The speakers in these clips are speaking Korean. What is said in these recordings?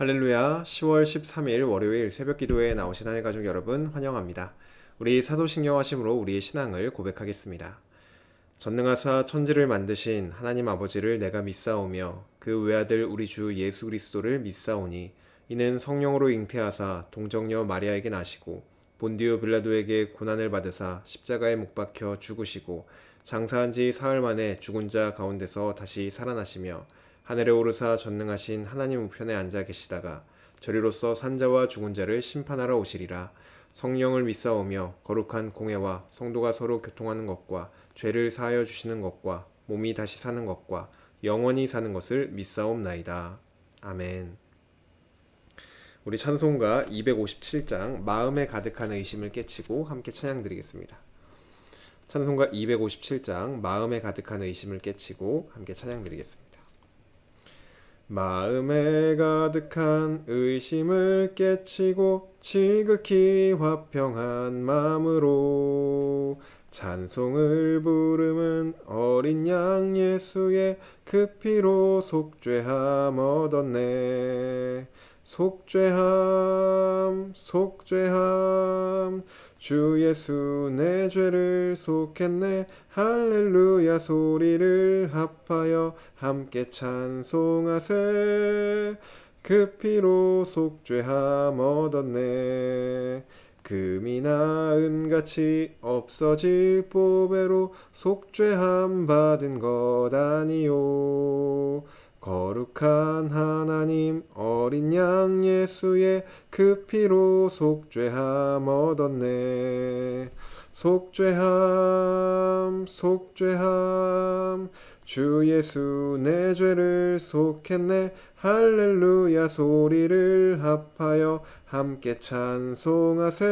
할렐루야, 10월 13일 월요일 새벽 기도회에 나오신 하늘 가족 여러분 환영합니다. 우리 사도신경 하심으로 우리의 신앙을 고백하겠습니다. 전능하사 천지를 만드신 하나님 아버지를 내가 믿사오며 그 외아들 우리 주 예수 그리스도를 믿사오니 이는 성령으로 잉태하사 동정녀 마리아에게 나시고 본디오 빌라도에게 고난을 받으사 십자가에 못 박혀 죽으시고 장사한 지 사흘 만에 죽은 자 가운데서 다시 살아나시며 하늘에 오르사 전능하신 하나님 우편에 앉아 계시다가 저리로서 산자와 죽은 자를 심판하러 오시리라. 성령을 믿사오며 거룩한 공회와 성도가 서로 교통하는 것과 죄를 사하여 주시는 것과 몸이 다시 사는 것과 영원히 사는 것을 믿사옵나이다. 아멘. 우리 찬송가 257장 마음에 가득한 의심을 깨치고 함께 찬양 드리겠습니다. 찬송가 257장 마음에 가득한 의심을 깨치고 함께 찬양 드리겠습니다. 마음에 가득한 의심을 깨치고 지극히 화평한 마음으로 찬송을 부르는 어린 양 예수의 그 피로 속죄함 얻었네. 속죄함 속죄함 주 예수 내 죄를 속했네. 할렐루야 소리를 합하여 함께 찬송하세. 그 피로 속죄함 얻었네. 금이나 은같이 없어질 보배로 속죄함 받은 것 아니요. 거룩한 하나님 어린 양 예수의 그 피로 속죄함 얻었네. 속죄함 속죄함 주 예수 내 죄를 속했네. 할렐루야 소리를 합하여 함께 찬송하세.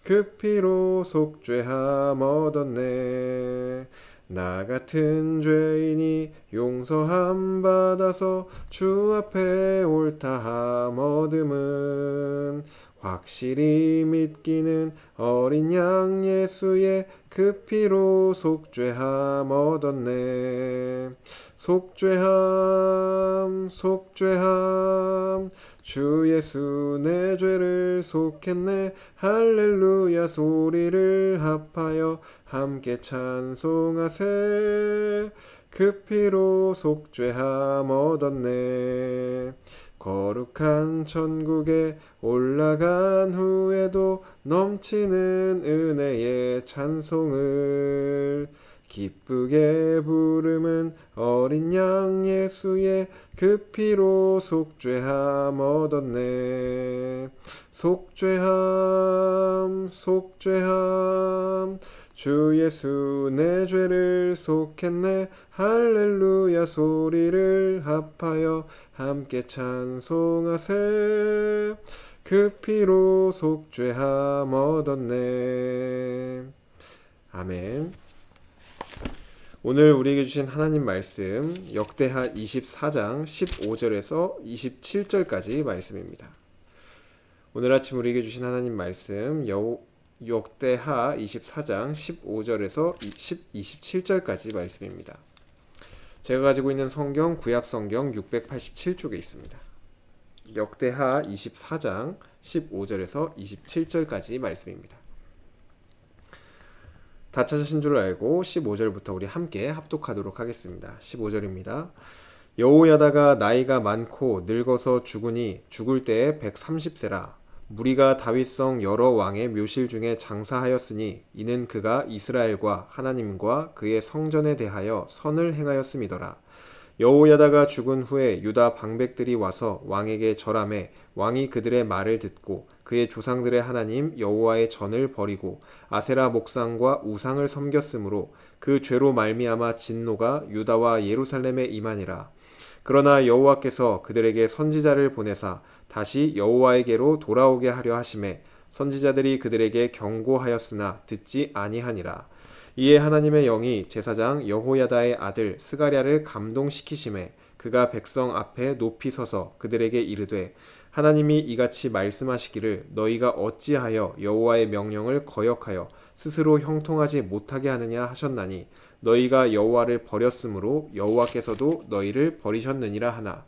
그 피로 속죄함 얻었네. 나 같은 죄인이 용서함 받아서 주 앞에 옳다함 얻음은 확실히 믿기는 어린 양 예수의 그 피로 속죄함 얻었네. 속죄함 속죄함 주 예수 내 죄를 속했네. 할렐루야 소리를 합하여 함께 찬송하세. 그 피로 속죄함 얻었네. 거룩한 천국에 올라간 후에도 넘치는 은혜의 찬송을 기쁘게 부르는 어린 양 예수의 그 피로 속죄함 얻었네. 속죄함 속죄함 주 예수 내 죄를 속했네. 할렐루야 소리를 합하여 함께 찬송하세. 그 피로 속죄함 얻었네. 아멘. 오늘 우리에게 주신 하나님 말씀 역대하 24장 15절에서 27절까지 말씀입니다. 오늘 아침 우리에게 주신 하나님 말씀 역대하 24장 15절에서 27절까지 말씀입니다. 제가 가지고 있는 성경 구약 성경 687쪽에 있습니다. 역대하 24장 15절에서 27절까지 말씀입니다. 다 찾으신 줄 알고 15절부터 우리 함께 합독하도록 하겠습니다. 15절입니다. 여호야다가 나이가 많고 늙어서 죽으니 죽을 때에 130세라. 무리가 다윗성 여러 왕의 묘실 중에 장사하였으니 이는 그가 이스라엘과 하나님과 그의 성전에 대하여 선을 행하였음이더라. 여호야다가 죽은 후에 유다 방백들이 와서 왕에게 절하매 왕이 그들의 말을 듣고 그의 조상들의 하나님 여호와의 전을 버리고 아세라 목상과 우상을 섬겼으므로 그 죄로 말미암아 진노가 유다와 예루살렘에 임하니라. 그러나 여호와께서 그들에게 선지자를 보내사 다시 여호와에게로 돌아오게 하려 하심에 선지자들이 그들에게 경고하였으나 듣지 아니하니라. 이에 하나님의 영이 제사장 여호야다의 아들 스가랴를 감동시키심에 그가 백성 앞에 높이 서서 그들에게 이르되 하나님이 이같이 말씀하시기를 너희가 어찌하여 여호와의 명령을 거역하여 스스로 형통하지 못하게 하느냐 하셨나니 너희가 여호와를 버렸으므로 여호와께서도 너희를 버리셨느니라 하나.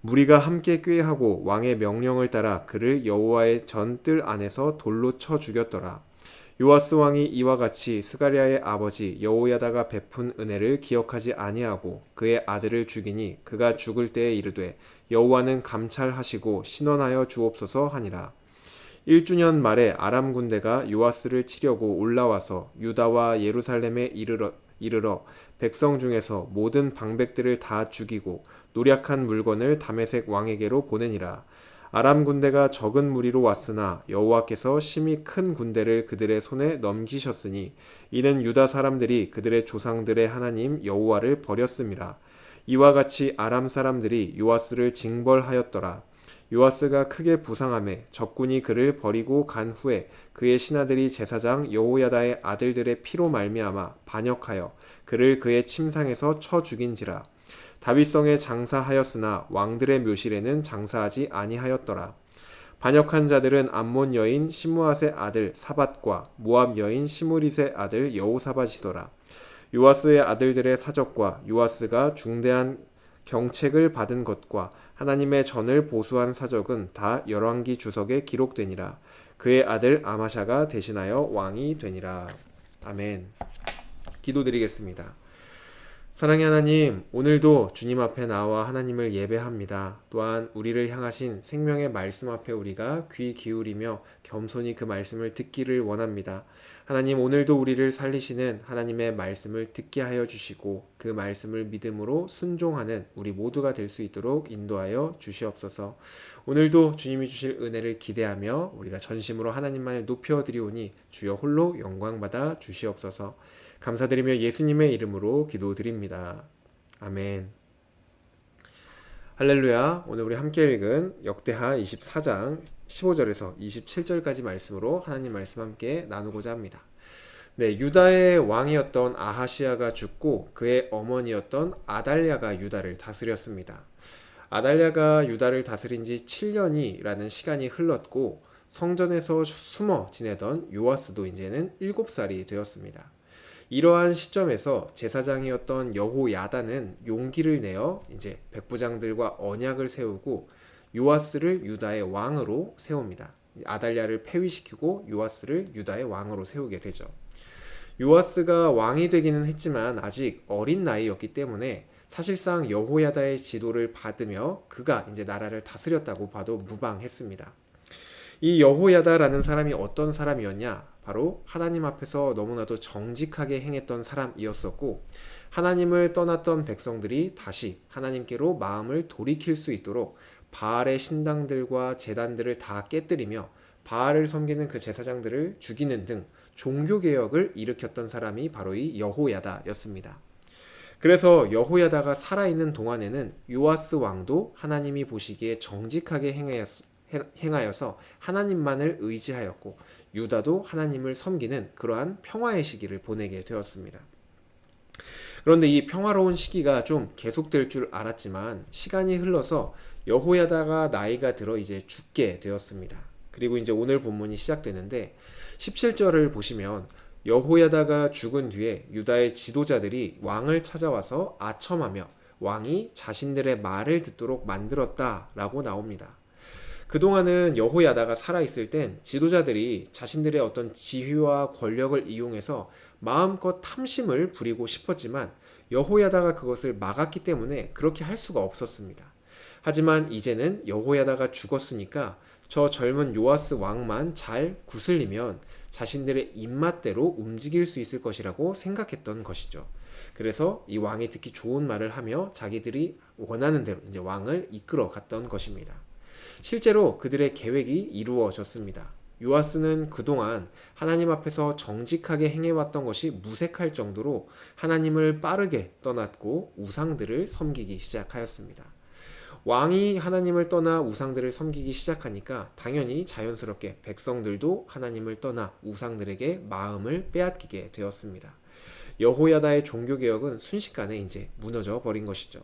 무리가 함께 꾀하고 왕의 명령을 따라 그를 여호와의 전 뜰 안에서 돌로 쳐 죽였더라. 요아스 왕이 이와 같이 스가랴의 아버지 여호야다가 베푼 은혜를 기억하지 아니하고 그의 아들을 죽이니 그가 죽을 때에 이르되 여호와는 감찰하시고 신원하여 주옵소서 하니라. 1주년 말에 아람 군대가 요아스를 치려고 올라와서 유다와 예루살렘에 이르러 백성 중에서 모든 방백들을 다 죽이고 노략한 물건을 다메섹 왕에게로 보내니라. 아람 군대가 적은 무리로 왔으나 여호와께서 심히 큰 군대를 그들의 손에 넘기셨으니 이는 유다 사람들이 그들의 조상들의 하나님 여호와를 버렸음이라. 이와 같이 아람 사람들이 요아스를 징벌하였더라. 요아스가 크게 부상하매 적군이 그를 버리고 간 후에 그의 신하들이 제사장 여호야다의 아들들의 피로 말미암아 반역하여 그를 그의 침상에서 쳐 죽인지라. 다윗성에 장사하였으나 왕들의 묘실에는 장사하지 아니하였더라. 반역한 자들은 암몬 여인 시므앗의 아들 사밧과 모압 여인 시므릿의 아들 여호사밧이더라. 요아스의 아들들의 사적과 요아스가 중대한 경책을 받은 것과 하나님의 전을 보수한 사적은 다 열왕기 주석에 기록되니라. 그의 아들 아마샤가 대신하여 왕이 되니라. 아멘. 기도드리겠습니다. 사랑의 하나님, 오늘도 주님 앞에 나와 하나님을 예배합니다. 또한 우리를 향하신 생명의 말씀 앞에 우리가 귀 기울이며 겸손히 그 말씀을 듣기를 원합니다. 하나님, 오늘도 우리를 살리시는 하나님의 말씀을 듣게 하여 주시고 그 말씀을 믿음으로 순종하는 우리 모두가 될 수 있도록 인도하여 주시옵소서. 오늘도 주님이 주실 은혜를 기대하며 우리가 전심으로 하나님만을 높여드리오니 주여 홀로 영광받아 주시옵소서. 감사드리며 예수님의 이름으로 기도드립니다. 아멘. 할렐루야. 오늘 우리 함께 읽은 역대하 24장 15절에서 27절까지 말씀으로 하나님 말씀 함께 나누고자 합니다. 네, 유다의 왕이었던 아하시아가 죽고 그의 어머니였던 아달랴가 유다를 다스렸습니다. 아달랴가 유다를 다스린 지 7년이라는 시간이 흘렀고 성전에서 숨어 지내던 요아스도 이제는 7살이 되었습니다. 이러한 시점에서 제사장이었던 여호야다는 용기를 내어 이제 백부장들과 언약을 세우고 요아스를 유다의 왕으로 세웁니다. 아달랴를 폐위시키고 요아스를 유다의 왕으로 세우게 되죠. 요아스가 왕이 되기는 했지만 아직 어린 나이였기 때문에 사실상 여호야다의 지도를 받으며 그가 이제 나라를 다스렸다고 봐도 무방했습니다. 이 여호야다라는 사람이 어떤 사람이었냐? 바로 하나님 앞에서 너무나도 정직하게 행했던 사람이었었고 하나님을 떠났던 백성들이 다시 하나님께로 마음을 돌이킬 수 있도록 바알의 신당들과 제단들을 다 깨뜨리며 바알을 섬기는 그 제사장들을 죽이는 등 종교개혁을 일으켰던 사람이 바로 이 여호야다였습니다. 그래서 여호야다가 살아있는 동안에는 요아스 왕도 하나님이 보시기에 정직하게 행하여서 하나님만을 의지하였고 유다도 하나님을 섬기는 그러한 평화의 시기를 보내게 되었습니다. 그런데 이 평화로운 시기가 좀 계속될 줄 알았지만 시간이 흘러서 여호야다가 나이가 들어 이제 죽게 되었습니다. 그리고 이제 오늘 본문이 시작되는데 17절을 보시면 여호야다가 죽은 뒤에 유다의 지도자들이 왕을 찾아와서 아첨하며 왕이 자신들의 말을 듣도록 만들었다라고 나옵니다. 그동안은 여호야다가 살아있을 땐 지도자들이 자신들의 어떤 지휘와 권력을 이용해서 마음껏 탐심을 부리고 싶었지만 여호야다가 그것을 막았기 때문에 그렇게 할 수가 없었습니다. 하지만 이제는 여호야다가 죽었으니까 저 젊은 요아스 왕만 잘 구슬리면 자신들의 입맛대로 움직일 수 있을 것이라고 생각했던 것이죠. 그래서 이 왕이 듣기 좋은 말을 하며 자기들이 원하는 대로 이제 왕을 이끌어 갔던 것입니다. 실제로 그들의 계획이 이루어졌습니다. 요아스는 그동안 하나님 앞에서 정직하게 행해왔던 것이 무색할 정도로 하나님을 빠르게 떠났고 우상들을 섬기기 시작하였습니다. 왕이 하나님을 떠나 우상들을 섬기기 시작하니까 당연히 자연스럽게 백성들도 하나님을 떠나 우상들에게 마음을 빼앗기게 되었습니다. 여호야다의 종교개혁은 순식간에 이제 무너져 버린 것이죠.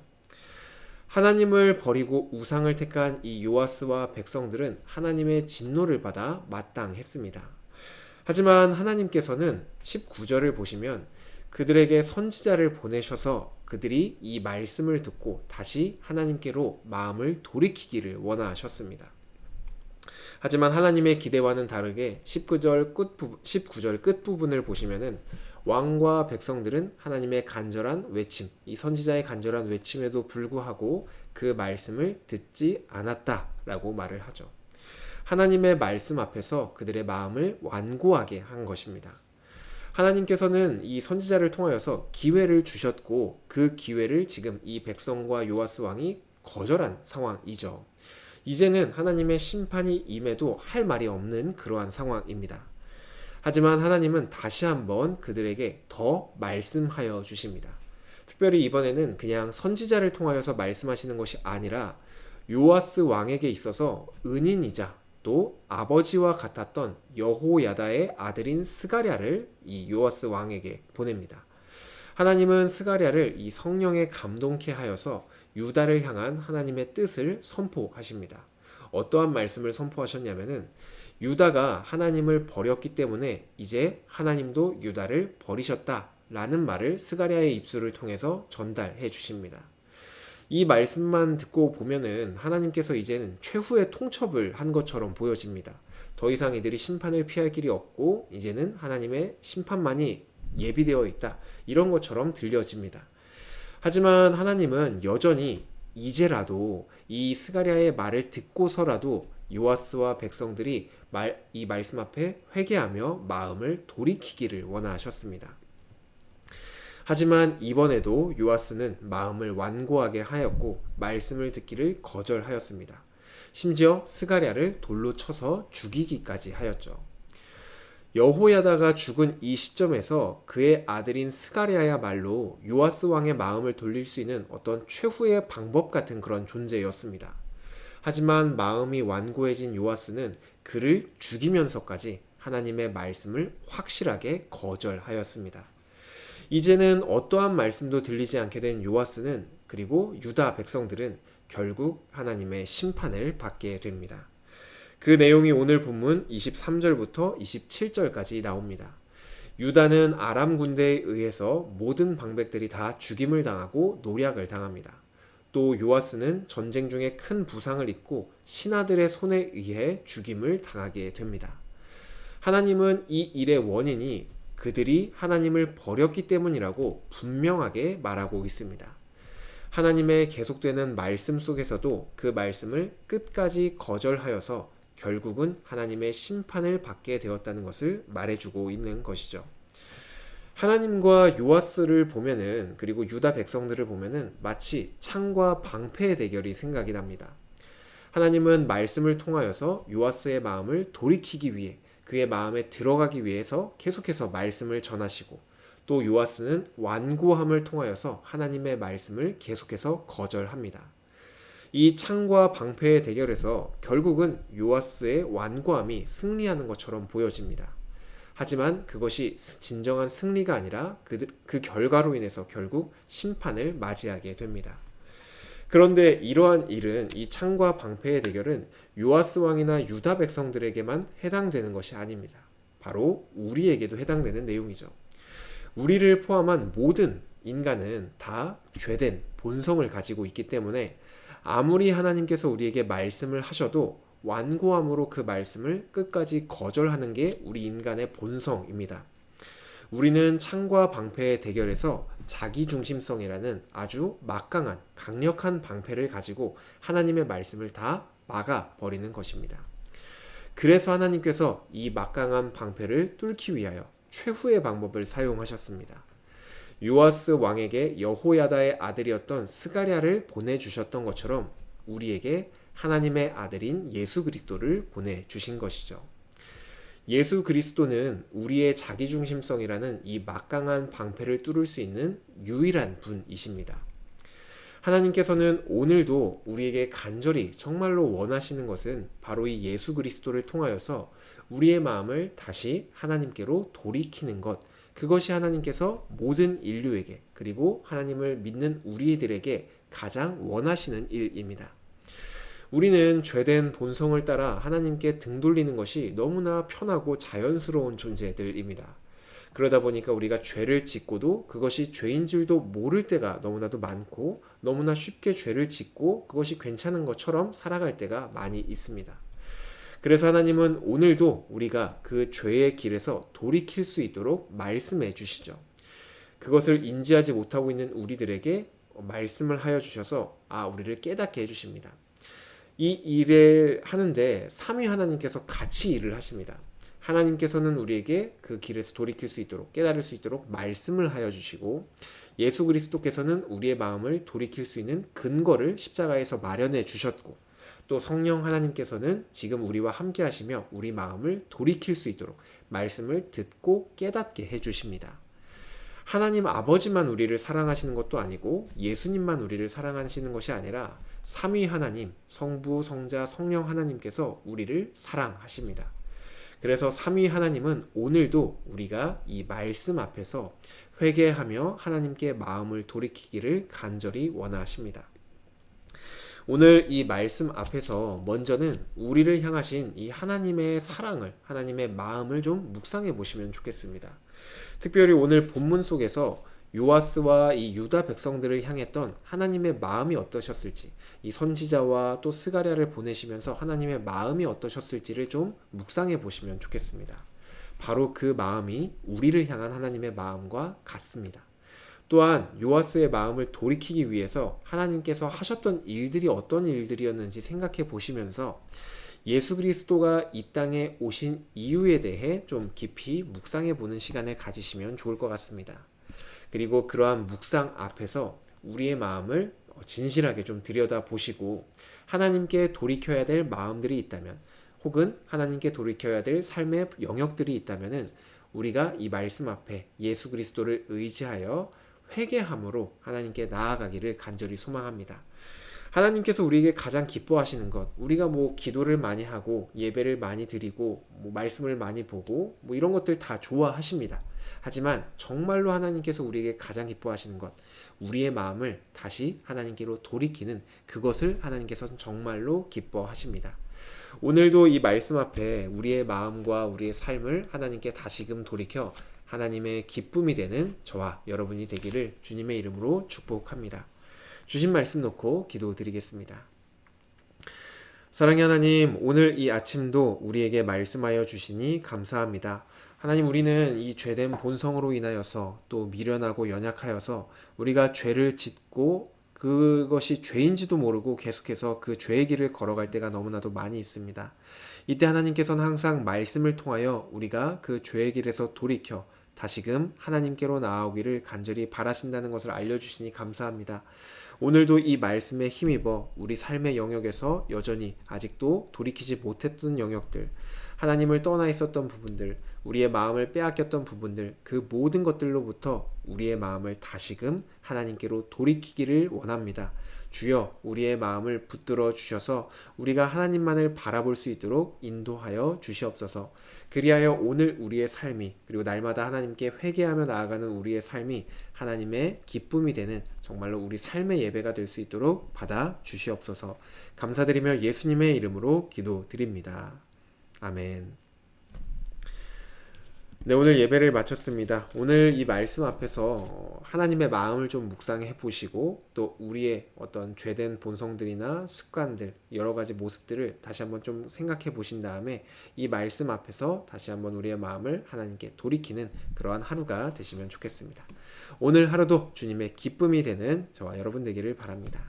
하나님을 버리고 우상을 택한 이 요아스와 백성들은 하나님의 진노를 받아 마땅했습니다. 하지만 하나님께서는 19절을 보시면 그들에게 선지자를 보내셔서 그들이 이 말씀을 듣고 다시 하나님께로 마음을 돌이키기를 원하셨습니다. 하지만 하나님의 기대와는 다르게 19절 끝부분을 보시면은 왕과 백성들은 하나님의 간절한 외침, 이 선지자의 간절한 외침에도 불구하고 그 말씀을 듣지 않았다라고 말을 하죠. 하나님의 말씀 앞에서 그들의 마음을 완고하게 한 것입니다. 하나님께서는 이 선지자를 통하여서 기회를 주셨고 그 기회를 지금 이 백성과 요아스 왕이 거절한 상황이죠. 이제는 하나님의 심판이 임해도 할 말이 없는 그러한 상황입니다. 하지만 하나님은 다시 한번 그들에게 더 말씀하여 주십니다. 특별히 이번에는 그냥 선지자를 통하여서 말씀하시는 것이 아니라 요아스 왕에게 있어서 은인이자 또 아버지와 같았던 여호야다의 아들인 스가랴를 이 요아스 왕에게 보냅니다. 하나님은 스가랴를 이 성령에 감동케 하여서 유다를 향한 하나님의 뜻을 선포하십니다. 어떠한 말씀을 선포하셨냐면은 유다가 하나님을 버렸기 때문에 이제 하나님도 유다를 버리셨다라는 말을 스가랴의 입술을 통해서 전달해 주십니다. 이 말씀만 듣고 보면은 하나님께서 이제는 최후의 통첩을 한 것처럼 보여집니다. 더 이상 이들이 심판을 피할 길이 없고 이제는 하나님의 심판만이 예비되어 있다. 이런 것처럼 들려집니다. 하지만 하나님은 여전히 이제라도 이 스가랴의 말을 듣고서라도 요아스와 백성들이 이 말씀 앞에 회개하며 마음을 돌이키기를 원하셨습니다. 하지만 이번에도 요아스는 마음을 완고하게 하였고 말씀을 듣기를 거절하였습니다. 심지어 스가랴를 돌로 쳐서 죽이기까지 하였죠. 여호야다가 죽은 이 시점에서 그의 아들인 스가랴야말로 요아스 왕의 마음을 돌릴 수 있는 어떤 최후의 방법 같은 그런 존재였습니다. 하지만 마음이 완고해진 요아스는 그를 죽이면서까지 하나님의 말씀을 확실하게 거절하였습니다. 이제는 어떠한 말씀도 들리지 않게 된 요아스는 그리고 유다 백성들은 결국 하나님의 심판을 받게 됩니다. 그 내용이 오늘 본문 23절부터 27절까지 나옵니다. 유다는 아람 군대에 의해서 모든 방백들이 다 죽임을 당하고 노략을 당합니다. 또 요아스는 전쟁 중에 큰 부상을 입고 신하들의 손에 의해 죽임을 당하게 됩니다. 하나님은 이 일의 원인이 그들이 하나님을 버렸기 때문이라고 분명하게 말하고 있습니다. 하나님의 계속되는 말씀 속에서도 그 말씀을 끝까지 거절하여서 결국은 하나님의 심판을 받게 되었다는 것을 말해주고 있는 것이죠. 하나님과 요아스를 보면은 그리고 유다 백성들을 보면은 마치 창과 방패의 대결이 생각이 납니다. 하나님은 말씀을 통하여서 요아스의 마음을 돌이키기 위해 그의 마음에 들어가기 위해서 계속해서 말씀을 전하시고 또 요아스는 완고함을 통하여서 하나님의 말씀을 계속해서 거절합니다. 이 창과 방패의 대결에서 결국은 요아스의 완고함이 승리하는 것처럼 보여집니다. 하지만 그것이 진정한 승리가 아니라 그 결과로 인해서 결국 심판을 맞이하게 됩니다. 그런데 이러한 일은 이 창과 방패의 대결은 요아스 왕이나 유다 백성들에게만 해당되는 것이 아닙니다. 바로 우리에게도 해당되는 내용이죠. 우리를 포함한 모든 인간은 다 죄된 본성을 가지고 있기 때문에 아무리 하나님께서 우리에게 말씀을 하셔도 완고함으로 그 말씀을 끝까지 거절하는 게 우리 인간의 본성입니다. 우리는 창과 방패의 대결에서 자기중심성이라는 아주 막강한 강력한 방패를 가지고 하나님의 말씀을 다 막아버리는 것입니다. 그래서 하나님께서 이 막강한 방패를 뚫기 위하여 최후의 방법을 사용하셨습니다. 요아스 왕에게 여호야다의 아들이었던 스가랴를 보내주셨던 것처럼 우리에게 하나님의 아들인 예수 그리스도를 보내주신 것이죠. 예수 그리스도는 우리의 자기중심성이라는 이 막강한 방패를 뚫을 수 있는 유일한 분이십니다. 하나님께서는 오늘도 우리에게 간절히 정말로 원하시는 것은 바로 이 예수 그리스도를 통하여서 우리의 마음을 다시 하나님께로 돌이키는 것, 그것이 하나님께서 모든 인류에게 그리고 하나님을 믿는 우리들에게 가장 원하시는 일입니다. 우리는 죄된 본성을 따라 하나님께 등 돌리는 것이 너무나 편하고 자연스러운 존재들입니다. 그러다 보니까 우리가 죄를 짓고도 그것이 죄인 줄도 모를 때가 너무나도 많고, 너무나 쉽게 죄를 짓고 그것이 괜찮은 것처럼 살아갈 때가 많이 있습니다. 그래서 하나님은 오늘도 우리가 그 죄의 길에서 돌이킬 수 있도록 말씀해 주시죠. 그것을 인지하지 못하고 있는 우리들에게 말씀을 하여 주셔서 우리를 깨닫게 해 주십니다. 이 일을 하는데 삼위 하나님께서 같이 일을 하십니다. 하나님께서는 우리에게 그 길에서 돌이킬 수 있도록, 깨달을 수 있도록 말씀을 하여 주시고, 예수 그리스도께서는 우리의 마음을 돌이킬 수 있는 근거를 십자가에서 마련해 주셨고, 또 성령 하나님께서는 지금 우리와 함께 하시며 우리 마음을 돌이킬 수 있도록 말씀을 듣고 깨닫게 해 주십니다. 하나님 아버지만 우리를 사랑하시는 것도 아니고 예수님만 우리를 사랑하시는 것이 아니라 삼위 하나님, 성부, 성자, 성령 하나님께서 우리를 사랑하십니다. 그래서 삼위 하나님은 오늘도 우리가 이 말씀 앞에서 회개하며 하나님께 마음을 돌이키기를 간절히 원하십니다. 오늘 이 말씀 앞에서 먼저는 우리를 향하신 이 하나님의 사랑을, 하나님의 마음을 좀 묵상해 보시면 좋겠습니다. 특별히 오늘 본문 속에서 요아스와 이 유다 백성들을 향했던 하나님의 마음이 어떠셨을지, 이 선지자와 또 스가랴를 보내시면서 하나님의 마음이 어떠셨을지를 좀 묵상해 보시면 좋겠습니다. 바로 그 마음이 우리를 향한 하나님의 마음과 같습니다. 또한 요아스의 마음을 돌이키기 위해서 하나님께서 하셨던 일들이 어떤 일들이었는지 생각해 보시면서 예수 그리스도가 이 땅에 오신 이유에 대해 좀 깊이 묵상해 보는 시간을 가지시면 좋을 것 같습니다. 그리고 그러한 묵상 앞에서 우리의 마음을 진실하게 좀 들여다 보시고, 하나님께 돌이켜야 될 마음들이 있다면, 혹은 하나님께 돌이켜야 될 삶의 영역들이 있다면 우리가 이 말씀 앞에 예수 그리스도를 의지하여 회개함으로 하나님께 나아가기를 간절히 소망합니다. 하나님께서 우리에게 가장 기뻐하시는 것, 우리가 기도를 많이 하고 예배를 많이 드리고 말씀을 많이 보고 이런 것들 다 좋아하십니다. 하지만 정말로 하나님께서 우리에게 가장 기뻐하시는 것, 우리의 마음을 다시 하나님께로 돌이키는 그것을 하나님께서는 정말로 기뻐하십니다. 오늘도 이 말씀 앞에 우리의 마음과 우리의 삶을 하나님께 다시금 돌이켜 하나님의 기쁨이 되는 저와 여러분이 되기를 주님의 이름으로 축복합니다. 주신 말씀 놓고 기도드리겠습니다. 사랑의 하나님, 오늘 이 아침도 우리에게 말씀하여 주시니 감사합니다. 하나님, 우리는 이 죄된 본성으로 인하여서 또 미련하고 연약하여서 우리가 죄를 짓고 그것이 죄인지도 모르고 계속해서 그 죄의 길을 걸어갈 때가 너무나도 많이 있습니다. 이때 하나님께서는 항상 말씀을 통하여 우리가 그 죄의 길에서 돌이켜 다시금 하나님께로 나아오기를 간절히 바라신다는 것을 알려주시니 감사합니다. 오늘도 이 말씀에 힘입어 우리 삶의 영역에서 여전히 아직도 돌이키지 못했던 영역들, 하나님을 떠나 있었던 부분들, 우리의 마음을 빼앗겼던 부분들, 그 모든 것들로부터 우리의 마음을 다시금 하나님께로 돌이키기를 원합니다. 주여, 우리의 마음을 붙들어 주셔서 우리가 하나님만을 바라볼 수 있도록 인도하여 주시옵소서. 그리하여 오늘 우리의 삶이, 그리고 날마다 하나님께 회개하며 나아가는 우리의 삶이 하나님의 기쁨이 되는 정말로 우리 삶의 예배가 될 수 있도록 받아 주시옵소서. 감사드리며 예수님의 이름으로 기도드립니다. 아멘. 네, 오늘 예배를 마쳤습니다. 오늘 이 말씀 앞에서 하나님의 마음을 좀 묵상해 보시고, 또 우리의 어떤 죄된 본성들이나 습관들, 여러 가지 모습들을 다시 한번 좀 생각해 보신 다음에 이 말씀 앞에서 다시 한번 우리의 마음을 하나님께 돌이키는 그러한 하루가 되시면 좋겠습니다. 오늘 하루도 주님의 기쁨이 되는 저와 여러분 되기를 바랍니다.